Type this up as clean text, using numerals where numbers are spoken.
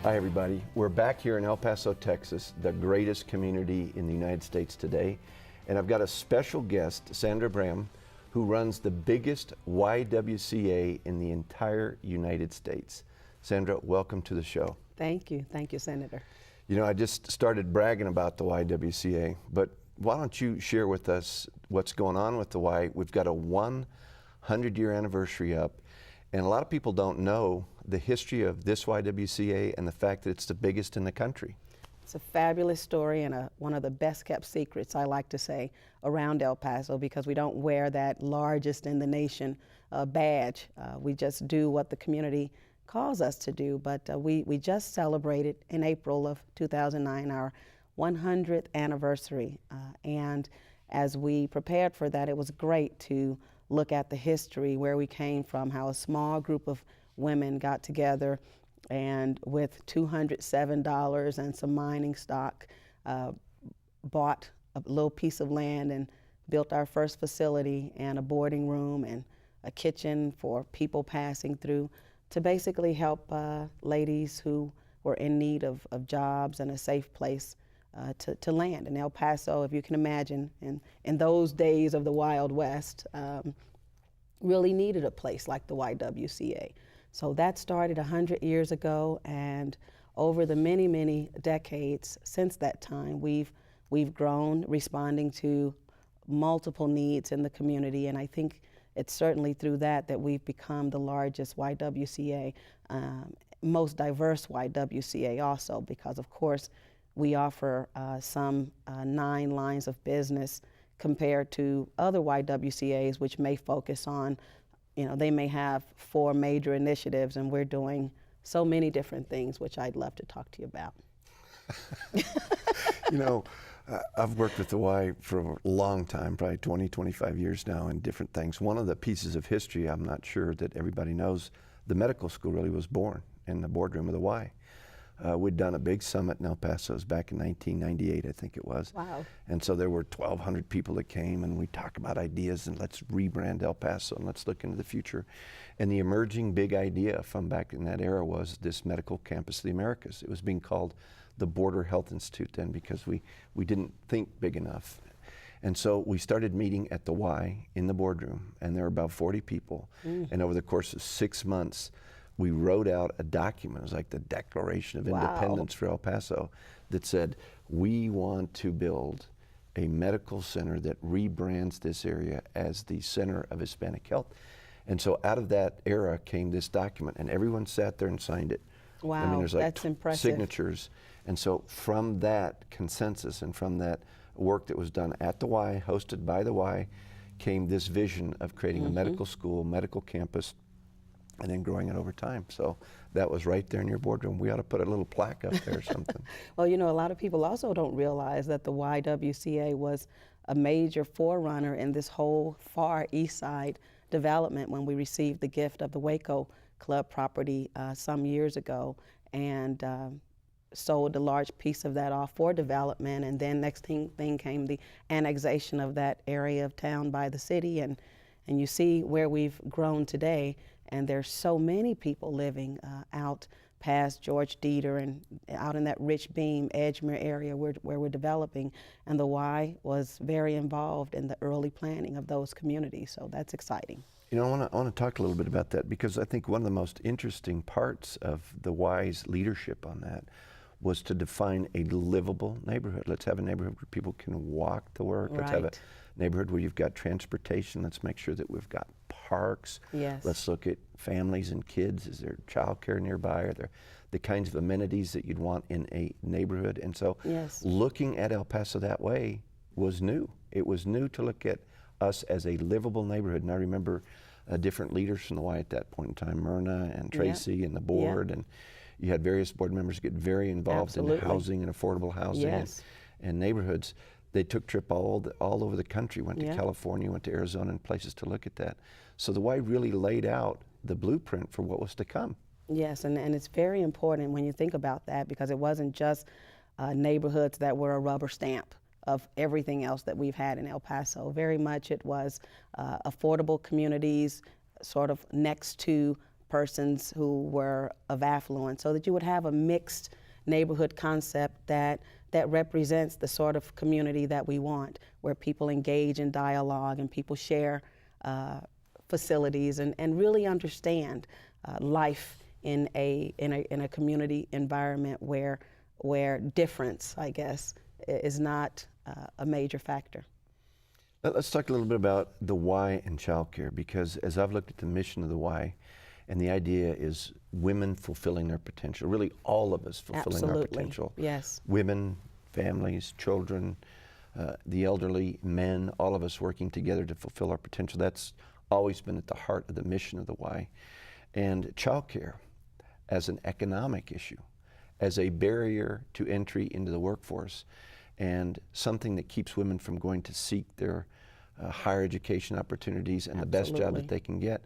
Hi everybody, we're back here in El Paso, Texas, the greatest community in the United States today. And I've got a special guest, Sandra Braham, who runs the biggest YWCA in the entire United States. Sandra, welcome to the show. Thank you, Senator. You know, I just started bragging about the YWCA, but why don't you share with us what's going on with the Y? We've got a 100-year anniversary up, and a lot of people don't know the history of this YWCA and the fact that it's the biggest in the country. It's a fabulous story and one of the best kept secrets, I like to say, around El Paso, because we don't wear that largest in the nation badge. We just do what the community calls us to do, but we just celebrated in April of 2009 our 100th anniversary, and as we prepared for that, it was great to look at the history, where we came from, how a small group of women got together and with $207 and some mining stock bought a little piece of land and built our first facility and a boarding room and a kitchen for people passing through to basically help ladies who were in need of jobs and a safe place to land. In El Paso, if you can imagine, in those days of the Wild West, really needed a place like the YWCA. So that started 100 years ago, and over the many, many decades since that time, we've grown, responding to multiple needs in the community, and I think it's certainly through that we've become the largest YWCA, most diverse YWCA also, because of course we offer some 9 lines of business compared to other YWCAs, which may focus on, they may have 4 major initiatives, and we're doing so many different things, which I'd love to talk to you about. You know, I've worked with the Y for a long time, probably 20, 25 years now, in different things. One of the pieces of history I'm not sure that everybody knows, the medical school really was born in the boardroom of the Y. We'd done a big summit in El Paso back in 1998, I think it was. Wow. And so there were 1,200 people that came, and we talked about ideas, and let's rebrand El Paso, and let's look into the future. And the emerging big idea from back in that era was this medical campus of the Americas. It was being called the Border Health Institute then, because we didn't think big enough. And so we started meeting at the Y in the boardroom, and there were about 40 people. And over the course of 6 months, we wrote out a document. It was like the Declaration of Independence for El Paso that said, we want to build a medical center that rebrands this area as the center of Hispanic health. And so out of that era came this document, and everyone sat there and signed it. Wow, I mean, there's like that's impressive. Signatures. And so from that consensus and from that work that was done at the Y, hosted by the Y, came this vision of creating a medical school, medical campus, and then growing it over time. So that was right there in your boardroom. We ought to put a little plaque up there or something. Well, a lot of people also don't realize that the YWCA was a major forerunner in this whole far east side development when we received the gift of the Waco Club property some years ago, and sold a large piece of that off for development, and then next thing came the annexation of that area of town by the city, and you see where we've grown today. And there's so many people living out past George Dieter and out in that Rich Beam, Edgemere area where we're developing. And the Y was very involved in the early planning of those communities, so that's exciting. You know, I want to talk a little bit about that, because I think one of the most interesting parts of the Y's leadership on that was to define a livable neighborhood. Let's have a neighborhood where people can walk to work. Right. Let's have a neighborhood where you've got transportation. Let's make sure that we've got parks. Yes. Let's look at families and kids. Is there childcare nearby? Are there the kinds of amenities that you'd want in a neighborhood? And so looking at El Paso that way was new. It was new to look at us as a livable neighborhood. And I remember different leaders from the Y at that point in time, Myrna and Tracy and the board, and you had various board members get very involved in housing and affordable housing and neighborhoods. They took trip all over the country, went to California, went to Arizona, and places to look at that. So the Y really laid out the blueprint for what was to come. Yes, and it's very important when you think about that, because it wasn't just neighborhoods that were a rubber stamp of everything else that we've had in El Paso. Very much it was affordable communities sort of next to persons who were of affluence, so that you would have a mixed neighborhood concept that represents the sort of community that we want, where people engage in dialogue and people share facilities and really understand life in a community environment where difference, I guess, is not a major factor. Let's talk a little bit about the why in childcare, because as I've looked at the mission of the why, and the idea is women fulfilling their potential, really all of us fulfilling our Absolutely. potential. Yes. Women, families, children, the elderly, men, all of us working together to fulfill our potential. That's always been at the heart of the mission of the why. And childcare as an economic issue, as a barrier to entry into the workforce, and something that keeps women from going to seek their higher education opportunities and the best job that Absolutely. they can get.